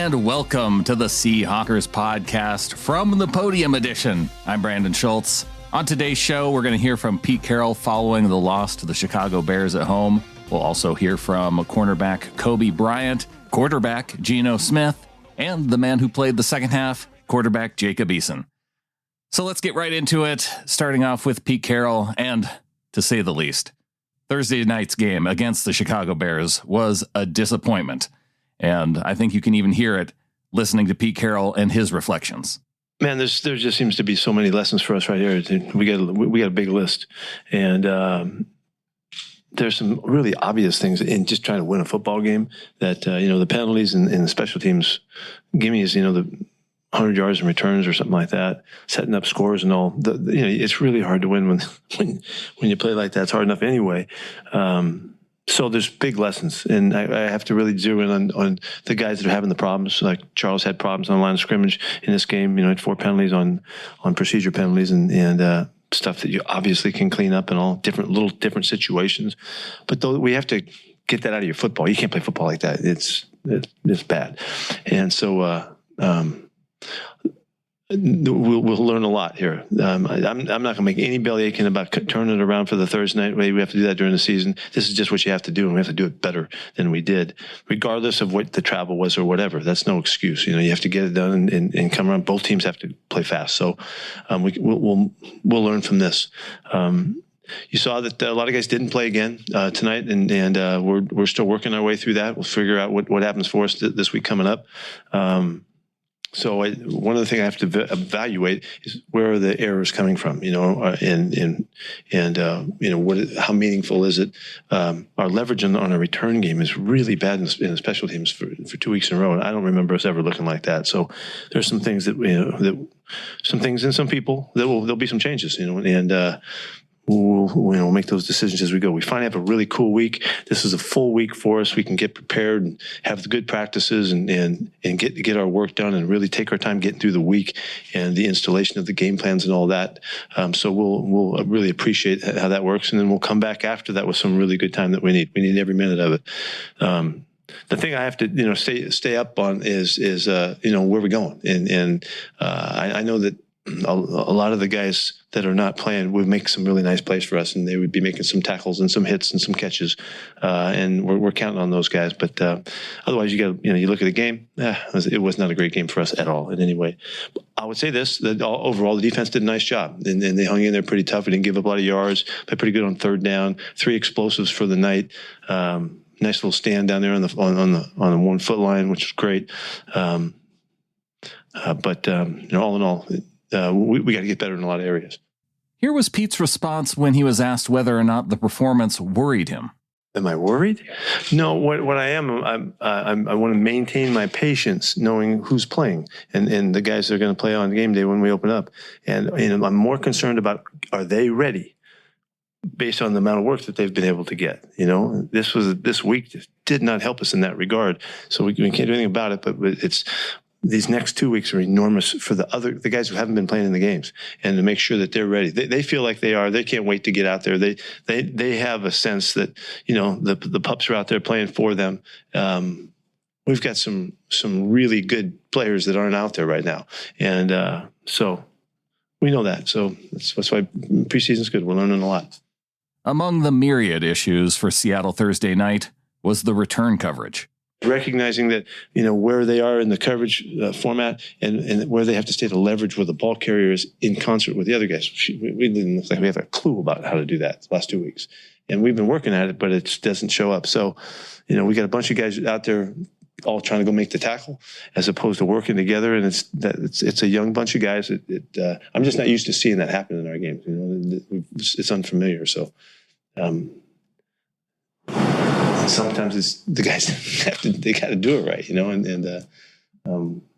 and welcome to the Seahawks podcast from the Podium edition. I'm Brandon Schultz. On today's show, we're going to hear from Pete Carroll following the loss to the Chicago Bears at home. We'll also hear from cornerback Coby Bryant, quarterback Geno Smith, and the man who played the second half, quarterback Jacob Eason. So let's get right into it, starting off with Pete Carroll, and to say the least, Thursday night's game against the Chicago Bears was a disappointment. And I think you can even hear it listening to Pete Carroll and his reflections. Man, there just seems to be so many lessons for us right here. We got a big list, and there's some really obvious things in just trying to win a football game. That the penalties and the special teams gimmies, the 100 yards in returns or something like that, setting up scores and all. It's really hard to win when you play like that. It's hard enough anyway. So there's big lessons, and I have to really zero in on the guys that are having the problems. Like Charles had problems on the line of scrimmage in this game. Had 4 penalties on procedure penalties and stuff that you obviously can clean up in all different situations. But though we have to get that out of your football. You can't play football like that. It's bad, and so we'll learn a lot here. I'm not going to make any belly aching about turning it around for the Thursday night. We have to do that during the season. This is just what you have to do, and we have to do it better than we did, regardless of what the travel was or whatever. That's no excuse. You have to get it done and come around. Both teams have to play fast. So we'll learn from this. You saw that a lot of guys didn't play again tonight, and we're still working our way through that. We'll figure out what happens for us this week coming up. So one of the things I have to evaluate is where are the errors coming from, and how meaningful is it? Our leverage on a return game is really bad in the special teams for 2 weeks in a row, and I don't remember us ever looking like that. So there's some things some things in some people there'll be some changes, and we'll make those decisions as we go. We finally have a really cool week. This is a full week for us. We can get prepared and have the good practices and get our work done and really take our time getting through the week and the installation of the game plans and all that. So we'll really appreciate how that works, and then we'll come back after that with some really good time that we need. We need every minute of it. The thing I have to stay up on is where we're going, and I know that a lot of the guys that are not playing would make some really nice plays for us, and they would be making some tackles and some hits and some catches, and we're counting on those guys. But otherwise, you look at the game. It was not a great game for us at all in any way. I would say this: that overall, the defense did a nice job, and they hung in there pretty tough. We didn't give up a lot of yards. Played pretty good on third down. 3 explosives for the night. Nice little stand down there on the 1 foot line, which was great. But all in all. We got to get better in a lot of areas. Here was Pete's response when he was asked whether or not the performance worried him. Am I worried? No. What I am, I want to maintain my patience, knowing who's playing and the guys that are going to play on game day when we open up. And I'm more concerned about, are they ready, based on the amount of work that they've been able to get. This week just did not help us in that regard. So we can't do anything about it. But it's. These next 2 weeks are enormous for the guys who haven't been playing in the games, and to make sure that they're ready. They feel like they are. They can't wait to get out there. They have a sense that the pups are out there playing for them. We've got some really good players that aren't out there right now, and so we know that. So that's why preseason's good. We're learning a lot. Among the myriad issues for Seattle Thursday night was the return coverage. Recognizing that, where they are in the coverage format and where they have to stay to leverage where the ball carrier is in concert with the other guys. We didn't look like we have a clue about how to do that the last 2 weeks. And we've been working at it, but it doesn't show up. So, we got a bunch of guys out there all trying to go make the tackle as opposed to working together. And it's a young bunch of guys. I'm just not used to seeing that happen in our games. It's unfamiliar. So, sometimes it's the guys they got to do it right, and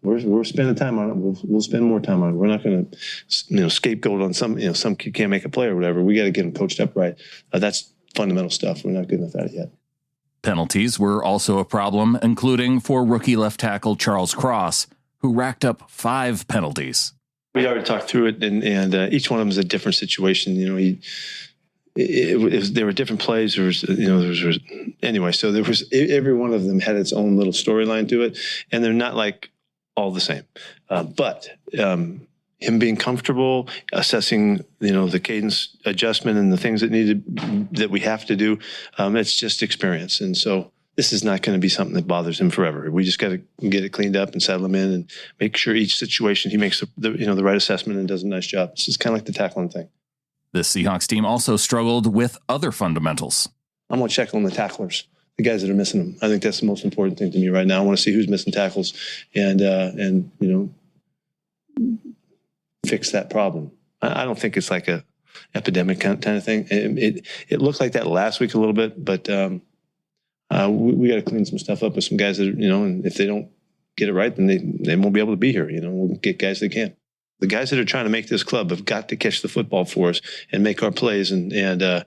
we're spending time on it. We'll spend more time on it. We're not going to, scapegoat on some kid can't make a play or whatever. We got to get them coached up right. That's fundamental stuff. We're not good enough at it yet. Penalties were also a problem, including for rookie left tackle Charles Cross, who racked up 5 penalties. We already talked through it, and each one of them is a different situation. there were different plays. Anyway, so there was, every one of them had its own little storyline to it, and they're not like all the same. But him being comfortable, assessing, the cadence adjustment and the things that we have to do, it's just experience. And so this is not going to be something that bothers him forever. We just got to get it cleaned up and settle him in and make sure each situation he makes the right assessment and does a nice job. This is kind of like the tackling thing. The Seahawks team also struggled with other fundamentals. I'm going to check on the tacklers, the guys that are missing them. I think that's the most important thing to me right now. I want to see who's missing tackles and fix that problem. I don't think it's like a epidemic kind of thing. It looked like that last week a little bit, but we got to clean some stuff up with some guys that and if they don't get it right, then they won't be able to be here. We'll get guys that can. The guys that are trying to make this club have got to catch the football for us and make our plays. And it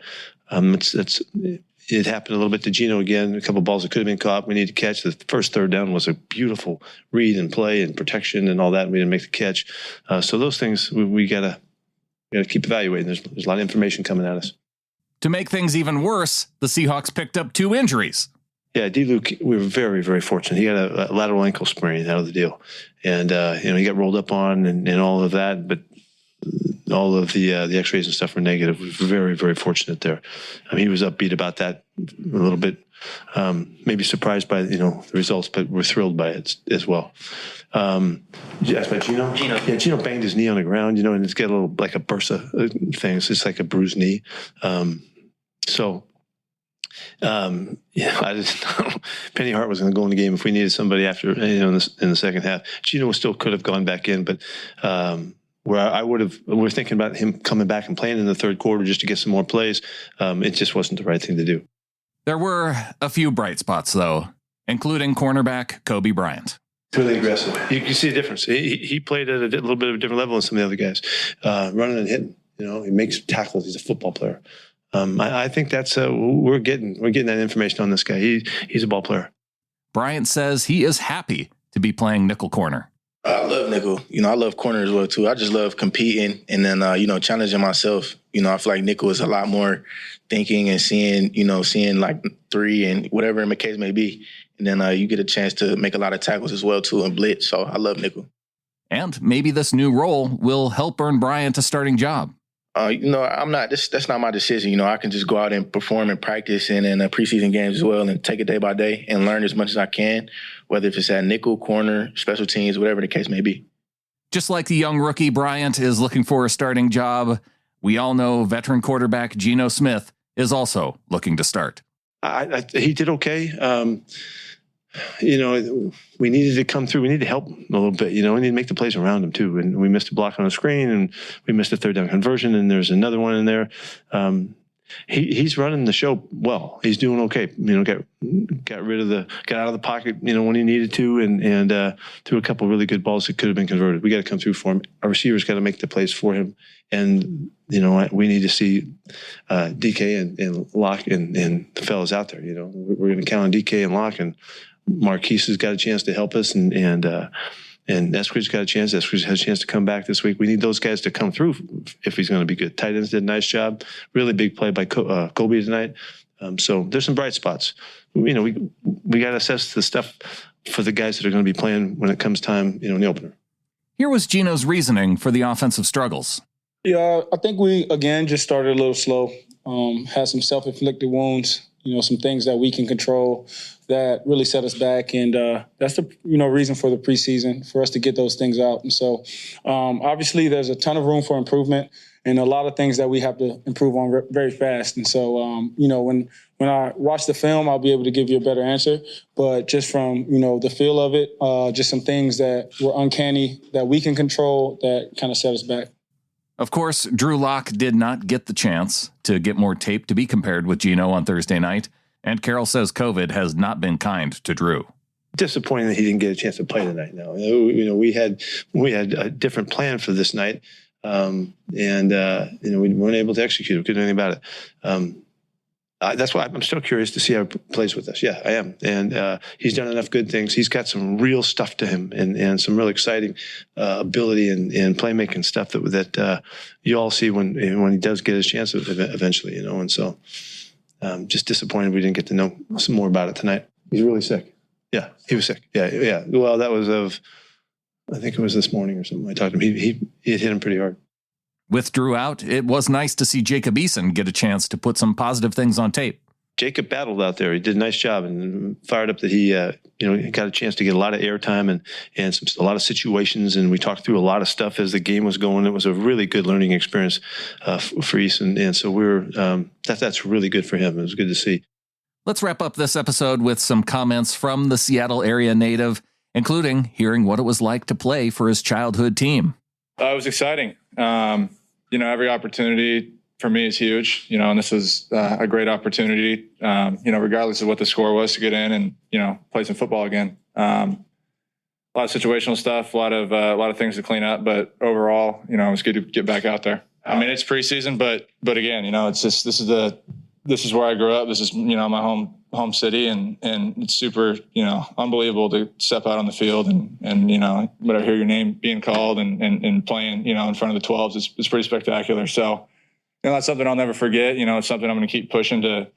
happened a little bit to Geno again. A couple of balls that could have been caught. We need to catch. The first third down was a beautiful read and play and protection and all that. And we didn't make the catch. So those things we gotta keep evaluating. There's a lot of information coming at us. To make things even worse, the Seahawks picked up 2 injuries. Yeah, D-Luke, we were very, very fortunate. He got a lateral ankle sprain out of the deal. And, he got rolled up on and all of that, but all of the x-rays and stuff were negative. We were very, very fortunate there. He was upbeat about that a little bit, maybe surprised by, the results, but we're thrilled by it as well. Did you ask about Geno? Yeah, Geno banged his knee on the ground, and it's got a little, like a bursa thing. It's just like a bruised knee. I just Penny Hart was going to go in the game if we needed somebody after, in the second half. Geno still could have gone back in, but we're thinking about him coming back and playing in the third quarter just to get some more plays. It just wasn't the right thing to do. There were a few bright spots, though, including cornerback Coby Bryant. Really aggressive. You can see a difference. He played at a little bit of a different level than some of the other guys, running and hitting. He makes tackles. He's a football player. I think that's we're getting that information on this guy. He's a ball player. Bryant says he is happy to be playing nickel corner. I love nickel. I love corner as well too. I just love competing and then challenging myself. I feel like nickel is a lot more thinking and seeing like 3 and whatever the case may be. And then you get a chance to make a lot of tackles as well too and blitz. So I love nickel. And maybe this new role will help earn Bryant a starting job. I'm not. That's not my decision. I can just go out and perform and practice and in preseason games as well, and take it day by day and learn as much as I can, whether if it's at nickel, corner, special teams, whatever the case may be. Just like the young rookie Bryant is looking for a starting job, we all know veteran quarterback Geno Smith is also looking to start. He did okay. We needed to come through. We need to help him a little bit. We need to make the plays around him too. And we missed a block on the screen, and we missed a third down conversion, and there's another one in there. He's running the show well. He's doing okay. Got out of the pocket, when he needed to, and threw a couple really good balls that could have been converted. We got to come through for him. Our receivers got to make the plays for him, and we need to see DK and Locke and the fellas out there. We're going to count on DK and Locke, and Marquise has got a chance to help us, and Eskridge's got a chance. Eskridge has a chance to come back this week. We need those guys to come through if he's going to be good. Tight ends did a nice job. Really big play by Coby tonight. So there's some bright spots. We got to assess the stuff for the guys that are going to be playing when it comes time, in the opener. Here was Geno's reasoning for the offensive struggles. Yeah, I think we, again, just started a little slow. Had some self-inflicted wounds, some things that we can control that really set us back. And that's the, reason for the preseason, for us to get those things out. And so obviously there's a ton of room for improvement and a lot of things that we have to improve on very fast. And so, when I watch the film, I'll be able to give you a better answer. But just from, the feel of it, just some things that were uncanny that we can control that kind of set us back. Of course, Drew Lock did not get the chance to get more tape to be compared with Geno on Thursday night. And Carroll says COVID has not been kind to Drew. Disappointing that he didn't get a chance to play tonight. Now, we had a different plan for this night, and we weren't able to execute. We couldn't do anything about it. That's why I'm still curious to see how he plays with us. Yeah, I am. And he's done enough good things. He's got some real stuff to him and some real exciting ability and playmaking stuff that you all see when he does get his chance eventually, And so just disappointed we didn't get to know some more about it tonight. He's really sick. Yeah, he was sick. Yeah. Well, that was I think it was this morning or something. I talked to him. It hit him pretty hard. With Drew out, it was nice to see Jacob Eason get a chance to put some positive things on tape. Jacob battled out there. He did a nice job and fired up that he got a chance to get a lot of airtime and a lot of situations. And we talked through a lot of stuff as the game was going. It was a really good learning experience for Eason. And so that's really good for him. It was good to see. Let's wrap up this episode with some comments from the Seattle area native, including hearing what it was like to play for his childhood team. It was exciting. Every opportunity for me is huge, and this was a great opportunity, regardless of what the score was, to get in and, play some football again. A lot of situational stuff, a lot of things to clean up, but overall, it was good to get back out there. I mean, it's preseason, but again, it's just, this is where I grew up. This is, my home city, and it's super, unbelievable to step out on the field and but I hear your name being called and playing, in front of the 12s. It's pretty spectacular. So, that's something I'll never forget. It's something I'm going to keep pushing to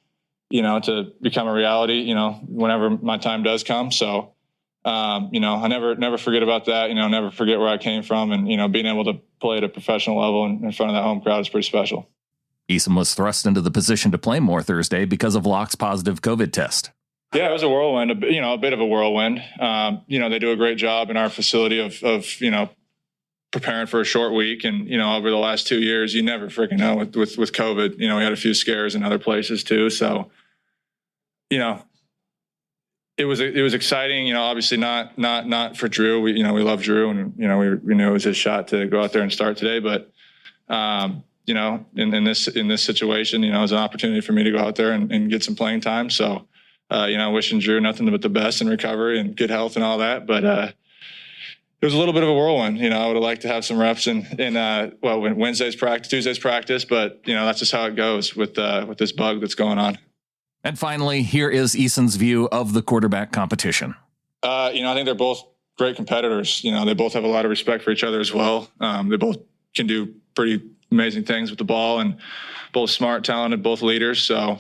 become a reality, whenever my time does come. So, I never forget about that, never forget where I came from, and, being able to play at a professional level in front of that home crowd is pretty special. Eason was thrust into the position to play more Thursday because of Locke's positive COVID test. Yeah, it was a whirlwind, a bit of a whirlwind. They do a great job in our facility of preparing for a short week. And, over the last 2 years, you never freaking know with COVID. We had a few scares in other places too. So, it was exciting, obviously not for Drew. We love Drew, and, we knew it was his shot to go out there and start today. But, in this situation, it was an opportunity for me to go out there and get some playing time. So, wishing Drew nothing but the best in recovery and good health and all that. But it was a little bit of a whirlwind. I would have liked to have some reps in Tuesday's practice, but that's just how it goes with this bug that's going on. And finally, here is Eason's view of the quarterback competition. I think they're both great competitors. They both have a lot of respect for each other as well. They both can do pretty amazing things with the ball, and both smart, talented, both leaders. So,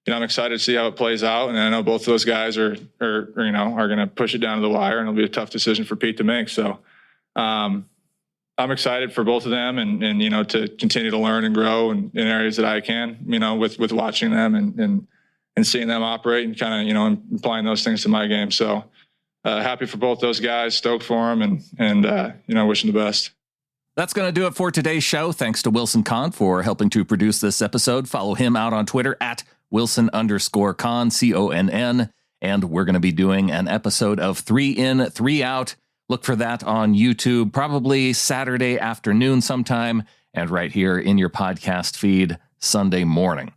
I'm excited to see how it plays out. And I know both of those guys are going to push it down to the wire, and it'll be a tough decision for Pete to make. So, I'm excited for both of them and to continue to learn and grow in areas that I can, with watching them and seeing them operate and kind of, applying those things to my game. So, happy for both those guys, stoked for them, and wishing the best. That's going to do it for today's show. Thanks to Wilson Kahn for helping to produce this episode. Follow him out on Twitter at Wilson_Kahn, CONN. And we're going to be doing an episode of 3 In, 3 Out. Look for that on YouTube, probably Saturday afternoon sometime, and right here in your podcast feed Sunday morning.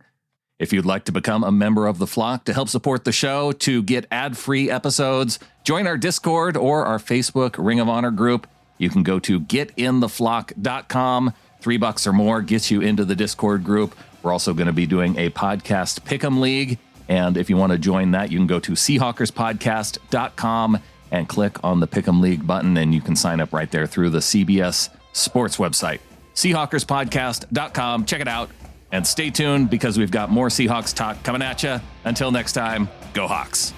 If you'd like to become a member of the flock to help support the show, to get ad-free episodes, join our Discord or our Facebook Ring of Honor group. You can go to getintheflock.com. $3 or more gets you into the Discord group. We're also going to be doing a podcast Pick'em League. And if you want to join that, you can go to seahawkerspodcast.com and click on the Pick'em League button, and you can sign up right there through the CBS Sports website. Seahawkerspodcast.com. Check it out. And stay tuned because we've got more Seahawks talk coming at you. Until next time, go Hawks.